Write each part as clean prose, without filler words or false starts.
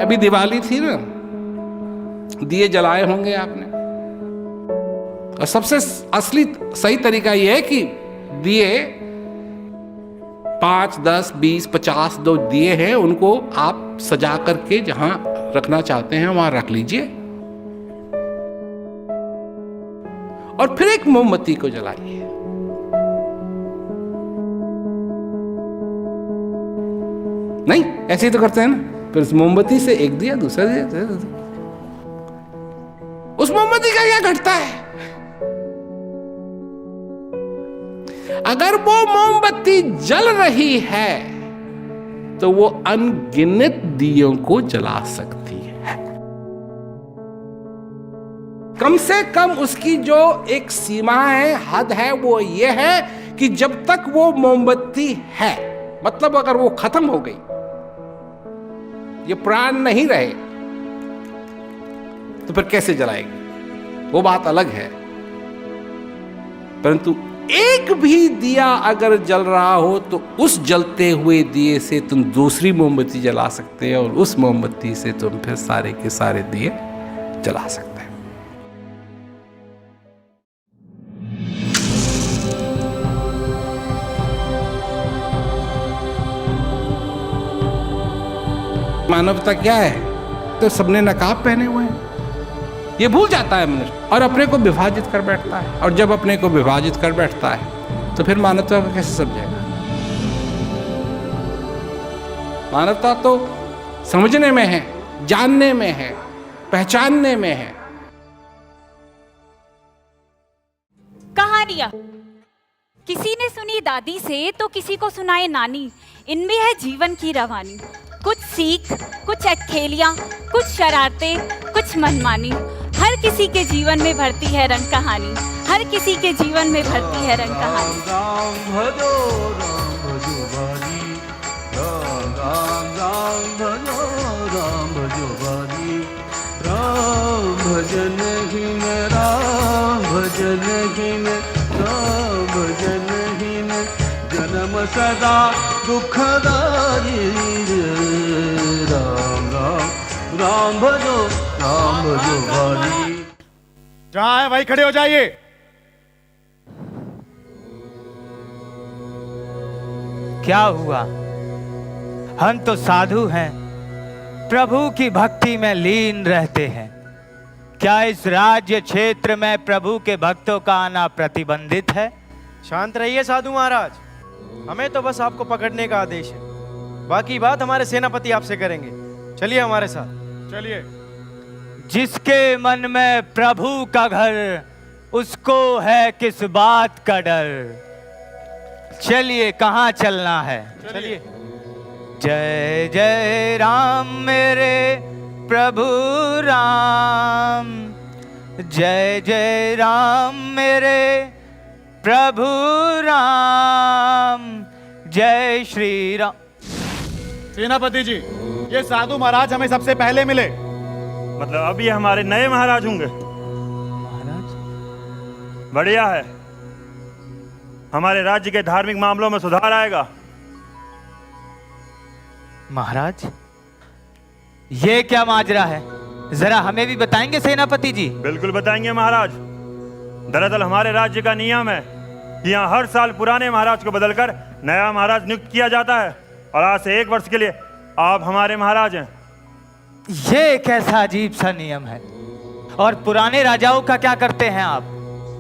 अभी दिवाली थी ना, दिए जलाए होंगे आपने। और सबसे असली सही तरीका यह है कि दिए 5, 10, 20, 50 जो दिए हैं उनको आप सजा करके जहां रखना चाहते हैं वहां रख लीजिए और फिर एक मोमबत्ती को जलाइए। नहीं, ऐसे ही तो करते हैं ना। फिर उस मोमबत्ती से एक दिया, दूसरा दिया। उस मोमबत्ती का क्या घटता है? अगर वो मोमबत्ती जल रही है तो वो अनगिनत दियों को जला सकती है। कम से कम उसकी जो एक सीमा है, हद है, वो ये है कि जब तक वो मोमबत्ती है, मतलब अगर वो खत्म हो गई, ये प्राण नहीं रहे, तो फिर कैसे जलाएगी, वो बात अलग है। परंतु एक भी दिया अगर जल रहा हो तो उस जलते हुए दिए से तुम दूसरी मोमबत्ती जला सकते हो और उस मोमबत्ती से तुम फिर सारे के सारे दिए जला सकते हो। मानवता क्या है? तो सबने नकाब पहने हुए हैं। ये भूल जाता है मनुष्य और अपने को विभाजित कर बैठता है। और जब अपने को विभाजित कर बैठता है तो फिर मानवता को कैसे समझेगा? मानवता तो समझने में है, जानने में है, पहचानने में है। कहानियां किसी ने सुनी दादी से तो किसी को सुनाए नानी। इनमें है जीवन की रवानी, कुछ सीख, कुछ अटखेलियां, कुछ शरारतें, कुछ मनमानी। हर किसी के जीवन में भरती है रंग कहानी, हर किसी के जीवन में भरती है रंग कहानी। राम भजो बारी, राम राम राम भजो बारी। राम भजन हीन, राम भजन हीन, राम भजन हीन, जन्म सदा दुखदाई। राम राम राम भजो बारी। जहां है वहीं खड़े हो जाइए। क्या हुआ? हम तो साधु हैं, प्रभु की भक्ति में लीन रहते हैं। क्या इस राज्य क्षेत्र में प्रभु के भक्तों का आना प्रतिबंधित है? शांत रहिए साधु महाराज, हमें तो बस आपको पकड़ने का आदेश है, बाकी बात हमारे सेनापति आपसे करेंगे। चलिए हमारे साथ, चलिए। जिसके मन में प्रभु का घर, उसको है किस बात का डर। चलिए, कहाँ चलना है? चलिए। जय जय राम मेरे प्रभु राम, जय जय राम मेरे प्रभु राम, जय श्री राम। सेनापति जी, ये साधु महाराज हमें सबसे पहले मिले। मतलब अब ये हमारे नए महाराज होंगे? महाराज बढ़िया है, हमारे राज्य के धार्मिक मामलों में सुधार आएगा। महाराज, ये क्या माजरा है? जरा हमें भी बताएंगे सेनापति जी। बिल्कुल बताएंगे महाराज। दरअसल हमारे राज्य का नियम है कि यहाँ हर साल पुराने महाराज को बदलकर नया महाराज नियुक्त किया जाता है और आज से 1 वर्ष के लिए आप हमारे महाराज हैं। ये कैसा अजीब सा नियम है? और पुराने राजाओं का क्या करते हैं आप?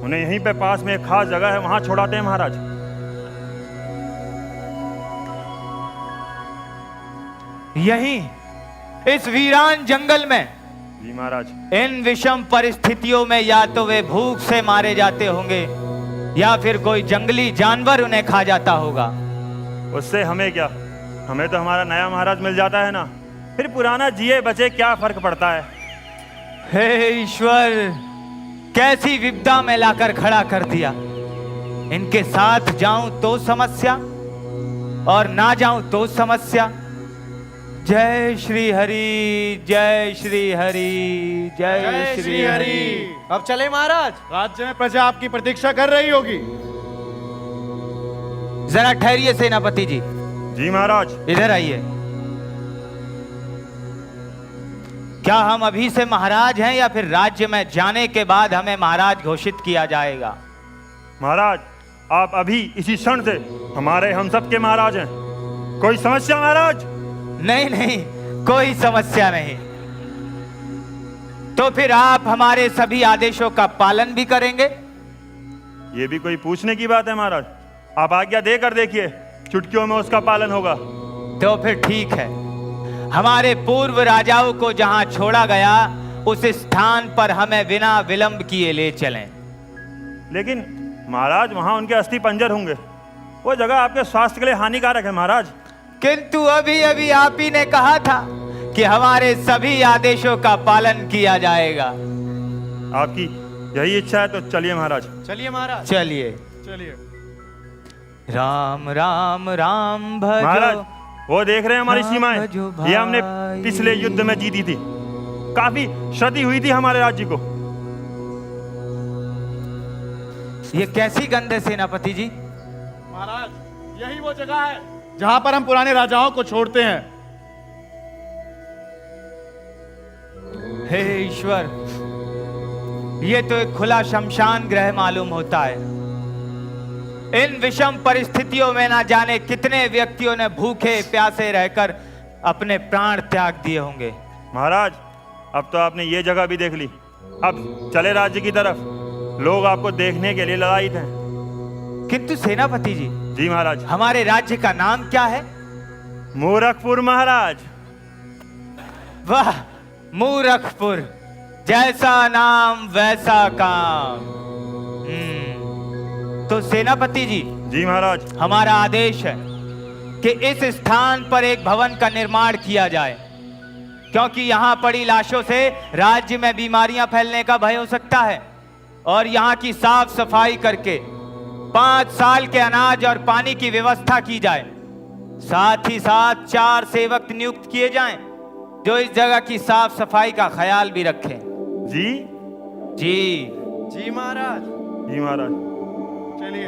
उन्हें यहीं पे पास में एक खास जगह है, वहां छोड़ाते हैं महाराज। यहीं इस वीरान जंगल में? जी महाराज। इन विषम परिस्थितियों में या तो वे भूख से मारे जाते होंगे या फिर कोई जंगली जानवर उन्हें खा जाता होगा। उससे हमें क्या, हमें तो हमारा नया महाराज मिल जाता है ना, फिर पुराना जिए बचे क्या फर्क पड़ता है। हे ईश्वर, कैसी विपदा में लाकर खड़ा कर दिया। इनके साथ जाऊं तो समस्या और ना जाऊं तो समस्या। जय श्री हरि, जय श्री हरि, जय श्री हरि। अब चले महाराज, राज्य में प्रजा आपकी प्रतीक्षा कर रही होगी। जरा ठहरिए सेनापति जी, जी महाराज। इधर आइए। क्या हम अभी से महाराज हैं या फिर राज्य में जाने के बाद हमें महाराज घोषित किया जाएगा? महाराज, आप अभी इसी क्षण से हमारे हम सब के महाराज हैं। कोई समस्या महाराज? नहीं नहीं, कोई समस्या नहीं। तो फिर आप हमारे सभी आदेशों का पालन भी करेंगे? ये भी कोई पूछने की बात है महाराज। आप आज्ञा देकर देखिए, चुटकियों में उसका पालन होगा। तो फिर ठीक है, हमारे पूर्व राजाओं को जहां छोड़ा गया उस स्थान पर हमें बिना विलंब किए ले चलें। लेकिन महाराज, वहां उनके अस्थि पंजर होंगे। वो जगह आपके स्वास्थ्य के लिए हानिकारक है महाराज। किंतु अभी अभी आप ही ने कहा था कि हमारे सभी आदेशों का पालन किया जाएगा। आपकी यही इच्छा है तो चलिए महाराज। चलिए महाराज, चलिए। चलिए। राम राम राम भजो। महाराज, वो देख रहे हैं हमारी राम सीमाएं, भजो ये हमने भाई। पिछले युद्ध में जीती थी। काफी क्षति हुई थी हमारे राज्य को। ये कैसी गंध है सेनापति जी? महाराज, यही वो जगह है जहां पर हम पुराने राजाओं को छोड़ते हैं। हे ईश्वर, ये तो एक खुला शमशान गृह मालूम होता है। इन विषम परिस्थितियों में ना जाने कितने व्यक्तियों ने भूखे प्यासे रहकर अपने प्राण त्याग दिए होंगे। महाराज, अब तो आपने ये जगह भी देख ली। अब चले राज्य की तरफ। लोग आपको देखने के लिए ललायित हैं। किंतु सेनापति जी, जी महाराज। हमारे राज्य का नाम क्या है? मूरखपुर महाराज। वाह, मूरखपुर, जैसा नाम वैसा काम। तो सेनापति जी, जी महाराज। हमारा आदेश है कि इस स्थान पर एक भवन का निर्माण किया जाए, क्योंकि यहां पड़ी लाशों से राज्य में बीमारियां फैलने का भय हो सकता है। और यहां की साफ सफाई करके 5 साल के अनाज और पानी की व्यवस्था की जाए। साथ ही साथ 4 सेवक नियुक्त किए जाएं, जो इस जगह की साफ सफाई का ख्याल भी रखें। जी जी जी महाराज। जी महाराज। चलिए।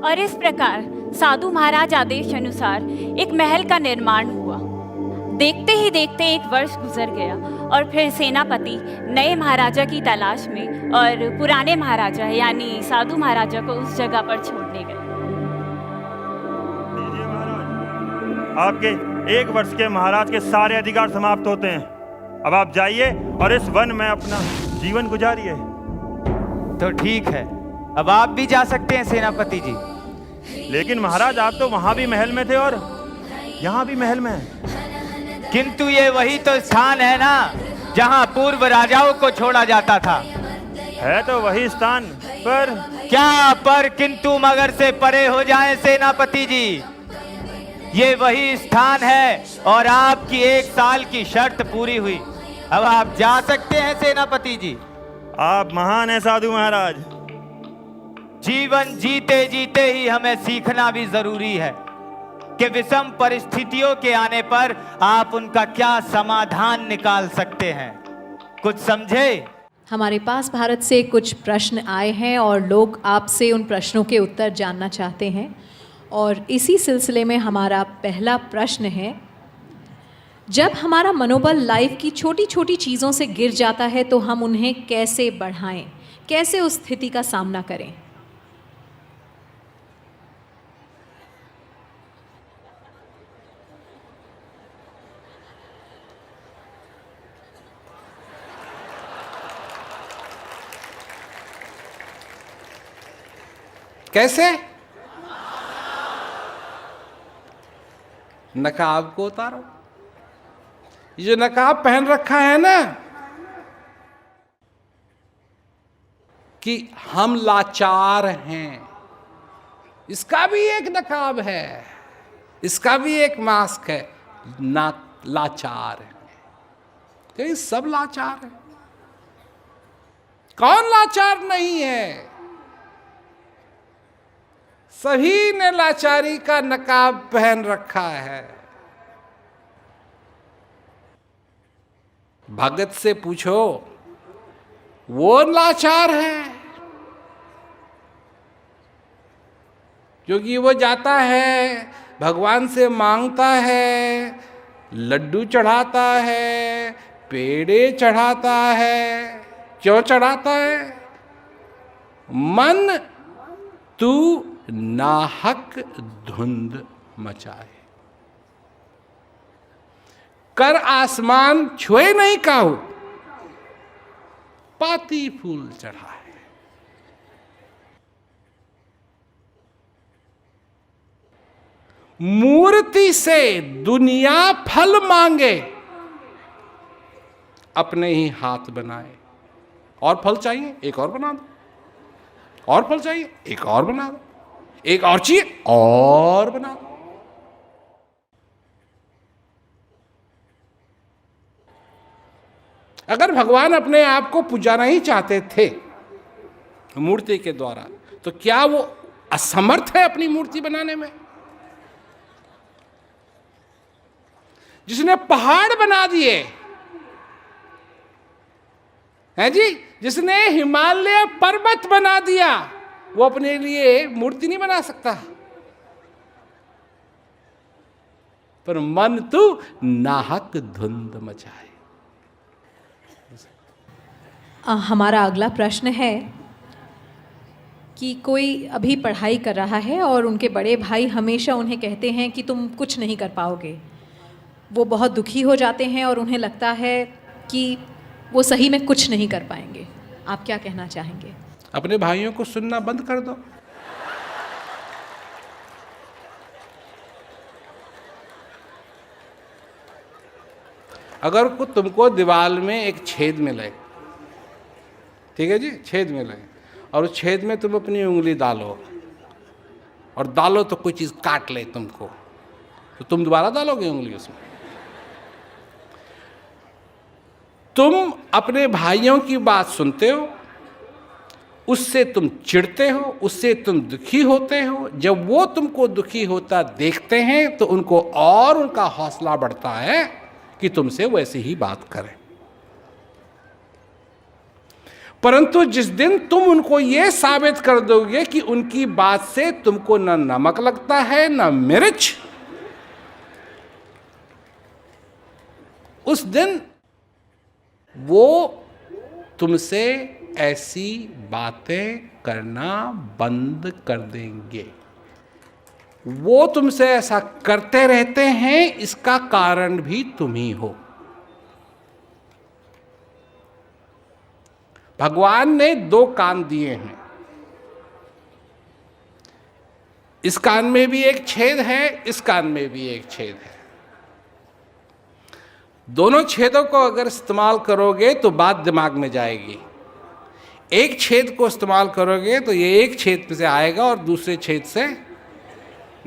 और इस प्रकार साधु महाराज आदेश अनुसार एक महल का निर्माण हुआ। देखते ही देखते 1 वर्ष गुजर गया और फिर सेनापति नए महाराजा की तलाश में और पुराने महाराजा यानी साधु महाराजा को उस जगह पर छोड़ने गए। लीजिए महाराज, आपके 1 वर्ष के महाराज के सारे अधिकार समाप्त होते हैं। अब आप जाइए और इस वन में अपना जीवन गुजारिए। तो ठीक है, अब आप भी जा सकते हैं सेनापति जी। लेकिन महाराज, आप तो वहां भी महल में थे और यहाँ भी महल में हैं। किंतु ये वही तो स्थान है ना जहां पूर्व राजाओं को छोड़ा जाता था। है तो वही स्थान, पर क्या पर किंतु मगर से परे हो जाएं सेनापति जी। ये वही स्थान है और आपकी 1 साल की शर्त पूरी हुई। अब आप जा सकते हैं सेनापति जी। आप महान हैं साधु महाराज। जीवन जीते जीते ही हमें सीखना भी जरूरी है कि विषम परिस्थितियों के आने पर आप उनका क्या समाधान निकाल सकते हैं। कुछ समझे? हमारे पास भारत से कुछ प्रश्न आए हैं और लोग आपसे उन प्रश्नों के उत्तर जानना चाहते हैं। और इसी सिलसिले में हमारा पहला प्रश्न है, जब हमारा मनोबल लाइफ की छोटी छोटी चीज़ों से गिर जाता है तो हम उन्हें कैसे बढ़ाएं, कैसे उस स्थिति का सामना करें? कैसे? नकाब को उतारो। ये जो नकाब पहन रखा है ना, कि हम लाचार हैं, इसका भी एक नकाब है, इसका भी एक मास्क है। ना लाचार है, कहीं सब लाचार है। कौन लाचार नहीं है? सभी ने लाचारी का नकाब पहन रखा है। भगत से पूछो, वो लाचार है क्योंकि वो जाता है, भगवान से मांगता है, लड्डू चढ़ाता है, पेड़े चढ़ाता है। क्यों चढ़ाता है? मन तू नाहक धुंध मचाए, कर आसमान छुए नहीं काहू, पाती फूल चढ़ाए। मूर्ति से दुनिया फल मांगे, अपने ही हाथ बनाए। और फल चाहिए, एक और बना दो। और फल चाहिए, एक और बना दो। एक और चाहिए, और बना दो। अगर भगवान अपने आप को पुजाना ही चाहते थे मूर्ति के द्वारा, तो क्या वो असमर्थ है अपनी मूर्ति बनाने में? जिसने पहाड़ बना दिए हैं जी, जिसने हिमालय पर्वत बना दिया, वो अपने लिए मूर्ति नहीं बना सकता। पर मन तू नाहक धुंध मचाए। हमारा अगला प्रश्न है कि कोई अभी पढ़ाई कर रहा है और उनके बड़े भाई हमेशा उन्हें कहते हैं कि तुम कुछ नहीं कर पाओगे। वो बहुत दुखी हो जाते हैं और उन्हें लगता है कि वो सही में कुछ नहीं कर पाएंगे। आप क्या कहना चाहेंगे? अपने भाइयों को सुनना बंद कर दो। अगर तुमको दीवार में एक छेद मिले, ठीक है जी, छेद मिले, और उस छेद में तुम अपनी उंगली डालो, और डालो तो कोई चीज़ काट ले तुमको, तो तुम दोबारा डालोगे उंगली उसमें? तुम अपने भाइयों की बात सुनते हो, उससे तुम चिढ़ते हो, उससे तुम दुखी होते हो। जब वो तुमको दुखी होता देखते हैं तो उनको और उनका हौसला बढ़ता है कि तुमसे वैसे ही बात करें। परंतु जिस दिन तुम उनको ये साबित कर दोगे कि उनकी बात से तुमको न नमक लगता है न मिर्च, उस दिन वो तुमसे ऐसी बातें करना बंद कर देंगे। वो तुमसे ऐसा करते रहते हैं, इसका कारण भी तुम ही हो। भगवान ने 2 कान दिए हैं। इस कान में भी एक छेद है, इस कान में भी एक छेद है। दोनों छेदों को अगर इस्तेमाल करोगे तो बात दिमाग में जाएगी। एक छेद को इस्तेमाल करोगे तो ये एक छेद से आएगा और दूसरे छेद से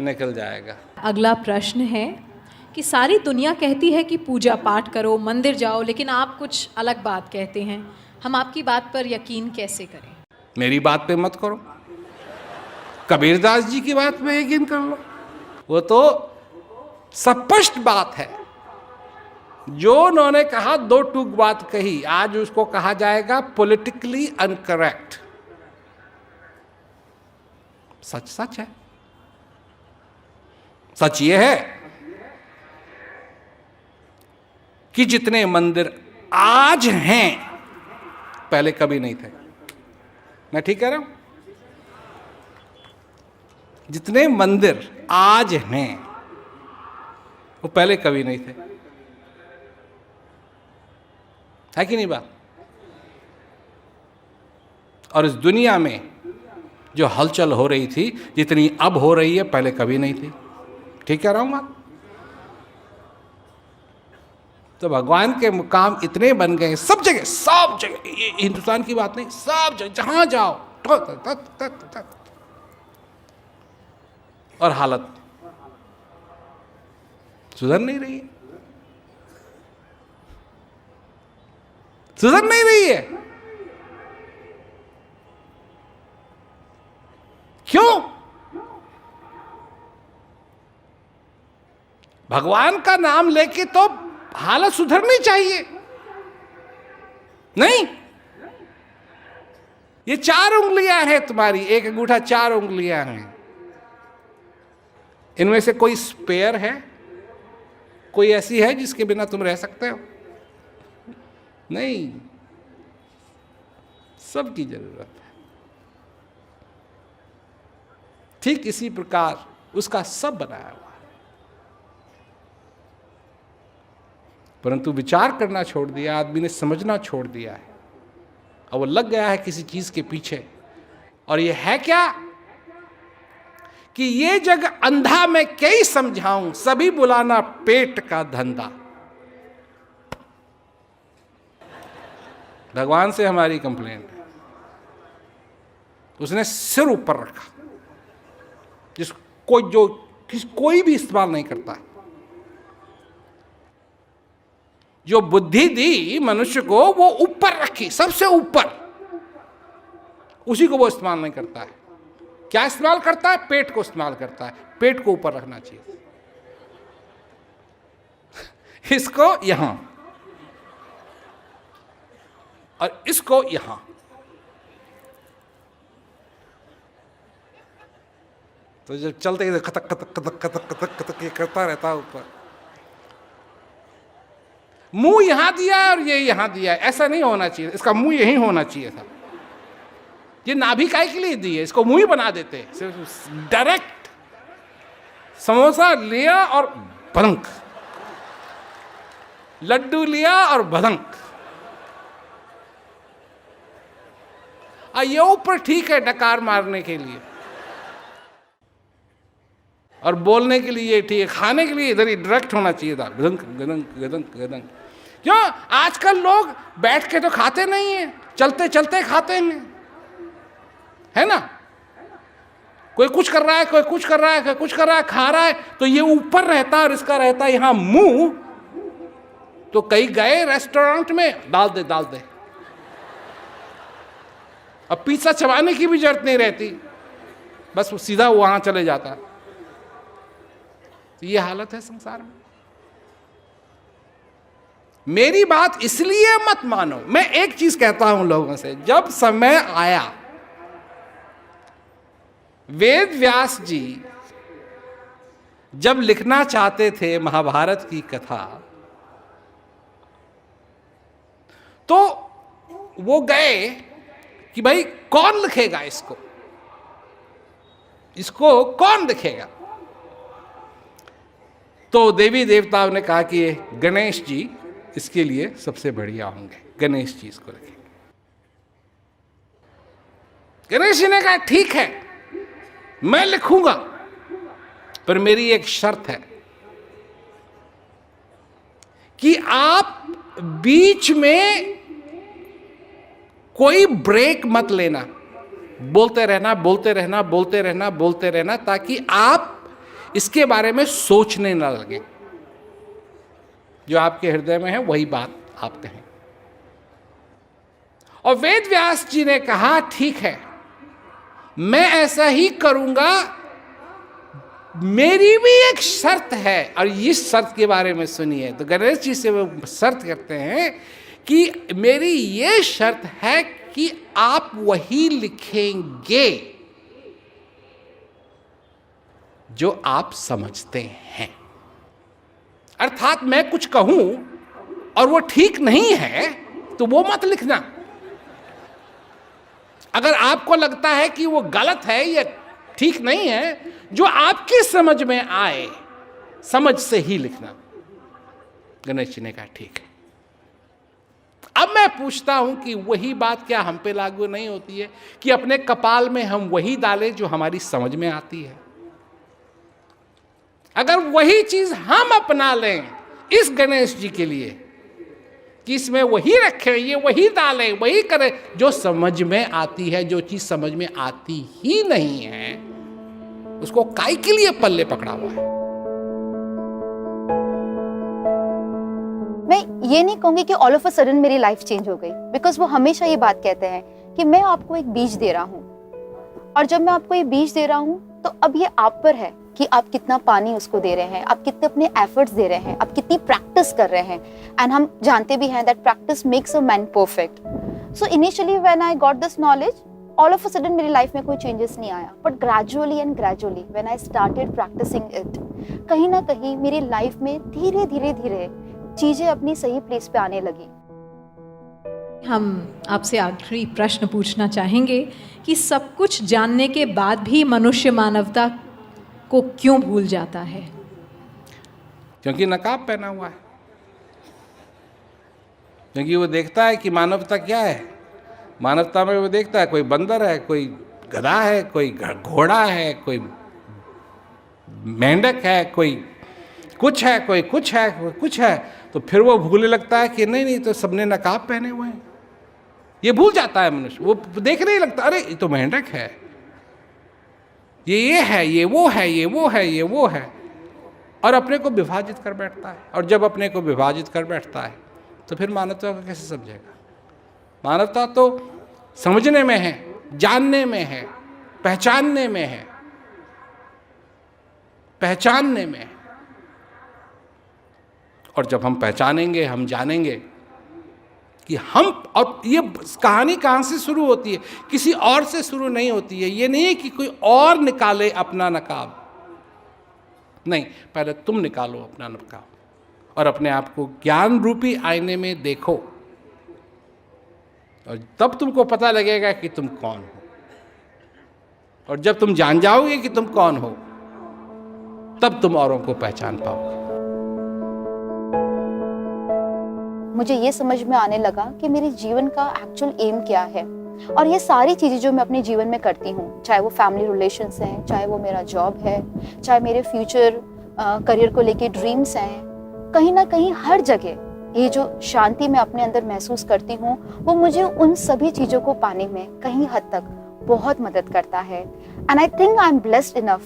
निकल जाएगा। अगला प्रश्न है कि सारी दुनिया कहती है कि पूजा पाठ करो, मंदिर जाओ, लेकिन आप कुछ अलग बात कहते हैं। हम आपकी बात पर यकीन कैसे करें? मेरी बात पे मत करो, कबीरदास जी की बात पे यकीन कर लो। वो तो स्पष्ट बात है। जो उन्होंने कहा 2 टूक बात कही, आज उसको कहा जाएगा पॉलिटिकली अनकरेक्ट। सच सच है। सच ये है कि जितने मंदिर आज हैं पहले कभी नहीं थे। मैं ठीक कह रहा हूं? जितने मंदिर आज हैं वो पहले कभी नहीं थे। है कि नहीं बात? और इस दुनिया में जो हलचल हो रही थी, जितनी अब हो रही है, पहले कभी नहीं थी। ठीक कह रहा हूं बात? तो भगवान के मुकाम इतने बन गए सब जगह, सब जगह। ये हिंदुस्तान की बात नहीं, सब जगह जहां जाओ और हालत सुधर नहीं रही है। सुधर नहीं रही है। क्यों? भगवान का नाम लेके तो हालत सुधरनी चाहिए। नहीं, ये 4 उंगलियां हैं तुम्हारी, एक अंगूठा 4 उंगलियां हैं। इनमें से कोई स्पेयर है? कोई ऐसी है जिसके बिना तुम रह सकते हो? नहीं, सबकी जरूरत है। ठीक इसी प्रकार उसका सब बनाया हुआ है, परंतु विचार करना छोड़ दिया, आदमी ने समझना छोड़ दिया है और वो लग गया है किसी चीज के पीछे। और ये है क्या कि ये जग अंधा मैं कई समझाऊं, सभी बुलाना पेट का धंधा। भगवान से हमारी कंप्लेंट है, उसने सिर ऊपर रखा जिसको कोई भी इस्तेमाल नहीं करता है। जो बुद्धि दी मनुष्य को वो ऊपर रखी, सबसे ऊपर, उसी को वो इस्तेमाल नहीं करता है। क्या इस्तेमाल करता है? पेट को इस्तेमाल करता है। पेट को ऊपर रखना चाहिए, इसको यहां और इसको यहां। तो जब चलते ही खतक खतक खतक खतक खतक खतक ये करता रहता है ऊपर। मुंह यहां दिया है और ये यहां दिया है, ऐसा नहीं होना चाहिए। इसका मुंह यही होना चाहिए था। ये नाभि काय के लिए दी है? इसको मुंह ही बना देते। डायरेक्ट समोसा लिया और भदंक, लड्डू लिया और भदंक। ये ऊपर ठीक है डकार मारने के लिए और बोलने के लिए ठीक है, खाने के लिए इधर ही डायरेक्ट होना चाहिए था, गदंक गदंक गदंक गदंक। क्यों? आजकल लोग बैठ के तो खाते नहीं है, चलते चलते खाते हैं, है ना? कोई कुछ कर रहा है, कोई कुछ कर रहा है, कोई कुछ कर रहा है, खा रहा है, तो ये ऊपर रहता है और इसका रहता है यहां मुंह। तो कहीं गए रेस्टोरेंट में, डाल दे डाल दे। अब पिज्जा चबाने की भी जरूरत नहीं रहती, बस वो सीधा वहां चले जाता। तो ये हालत है संसार में। मेरी बात इसलिए मत मानो। मैं एक चीज कहता हूं लोगों से, जब समय आया, वेद व्यास जी जब लिखना चाहते थे महाभारत की कथा, तो वो गए कि भाई कौन लिखेगा इसको, इसको कौन लिखेगा? तो देवी देवताओं ने कहा कि गणेश जी इसके लिए सबसे बढ़िया होंगे, गणेश जी इसको लिखेंगे। गणेश जी ने कहा ठीक है मैं लिखूंगा, पर मेरी एक शर्त है कि आप बीच में कोई ब्रेक मत लेना, बोलते रहना बोलते रहना बोलते रहना बोलते रहना, ताकि आप इसके बारे में सोचने ना लगे। जो आपके हृदय में है वही बात आप कहें। और वेद व्यास जी ने कहा ठीक है मैं ऐसा ही करूंगा, मेरी भी एक शर्त है। और इस शर्त के बारे में सुनिए। तो गणेश जी से वो शर्त करते हैं कि मेरी ये शर्त है कि आप वही लिखेंगे जो आप समझते हैं। अर्थात मैं कुछ कहूं और वो ठीक नहीं है तो वो मत लिखना। अगर आपको लगता है कि वो गलत है या ठीक नहीं है, जो आपकी समझ में आए, समझ से ही लिखना। गणेश जी ने कहा ठीक है। अब मैं पूछता हूं कि वही बात क्या हम पे लागू नहीं होती है कि अपने कपाल में हम वही डालें जो हमारी समझ में आती है? अगर वही चीज हम अपना लें इस गणेश जी के लिए कि इसमें वही रखें, ये वही डालें, वही करें जो समझ में आती है, जो चीज समझ में आती ही नहीं है उसको काई के लिए पल्ले पकड़ा हुआ है। मैं ये नहीं कहूंगी कि ऑल ऑफ अ सडन मेरी लाइफ चेंज हो गई, बिकॉज वो हमेशा ये बात कहते हैं कि मैं आपको एक बीज दे रहा हूँ, और जब मैं आपको ये बीज दे रहा हूँ तो अब ये आप पर है कि आप कितना पानी उसको दे रहे हैं, आप कितने अपने एफर्ट्स दे रहे हैं, आप कितनी प्रैक्टिस कर रहे हैं। एंड हम जानते भी हैं that practice makes a man perfect. So initially when I got this knowledge, all of a sudden मेरी लाइफ में कोई चेंजेस नहीं आया, but gradually and gradually when I started practicing it, कहीं ना कहीं मेरी लाइफ में धीरे धीरे चीजें अपनी सही प्लेस पे आने लगी। हम आपसे आखिरी प्रश्न पूछना चाहेंगे कि सब कुछ जानने के बाद भी मनुष्य मानवता को क्यों भूल जाता है? क्योंकि नकाब पहना हुआ है, क्योंकि वो देखता है कि मानवता क्या है। मानवता में वो देखता है कोई बंदर है, कोई गधा है, कोई घोड़ा है, कोई मेंढक है, कोई कुछ है, कोई कुछ है, कोई कुछ है। तो फिर वो भूलने लगता है कि नहीं तो सबने नकाब पहने हुए हैं। ये भूल जाता है मनुष्य, वो देखने ही लगता, अरे ये तो मेंढक है, ये है, ये वो है, ये वो है, ये वो है, और अपने को विभाजित कर बैठता है। और जब अपने को विभाजित कर बैठता है तो फिर मानवता को कैसे समझेगा? मानवता तो समझने में है, जानने में है, पहचानने में है, पहचानने में है। और जब हम पहचानेंगे, हम जानेंगे कि हम, और ये कहानी कहाँ से शुरू होती है? किसी और से शुरू नहीं होती है। ये नहीं है कि कोई और निकाले अपना नकाब, नहीं, पहले तुम निकालो अपना नकाब और अपने आप को ज्ञान रूपी आईने में देखो, और तब तुमको पता लगेगा कि तुम कौन हो। और जब तुम जान जाओगे कि तुम कौन हो, तब तुम औरों को पहचान पाओगे। मुझे ये समझ में आने लगा कि मेरे जीवन का एक्चुअल एम क्या है, और ये सारी चीज़ें जो मैं अपने जीवन में करती हूँ, चाहे वो फैमिली रिलेशंस हैं, चाहे वो मेरा जॉब है, चाहे मेरे फ्यूचर करियर को लेके ड्रीम्स हैं, कहीं ना कहीं हर जगह ये जो शांति मैं अपने अंदर महसूस करती हूँ, वो मुझे उन सभी चीज़ों को पाने में कहीं हद तक बहुत मदद करता है। And I think I am blessed enough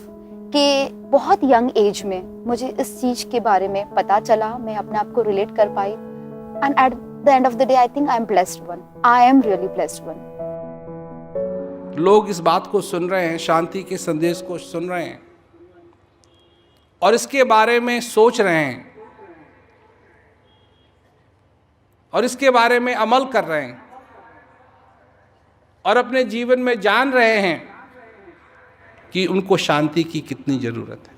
कि बहुत यंग एज में मुझे इस चीज़ के बारे में पता चला, मैं अपने आप को रिलेट कर पाई। And at the end of the day I think I am blessed one, I am really blessed one. लोग इस बात को सुन रहे हैं, शांति के संदेश को सुन रहे हैं और इसके बारे में सोच रहे हैं और इसके बारे में अमल कर रहे हैं और अपने जीवन में जान रहे हैं कि उनको शांति की कितनी जरूरत है।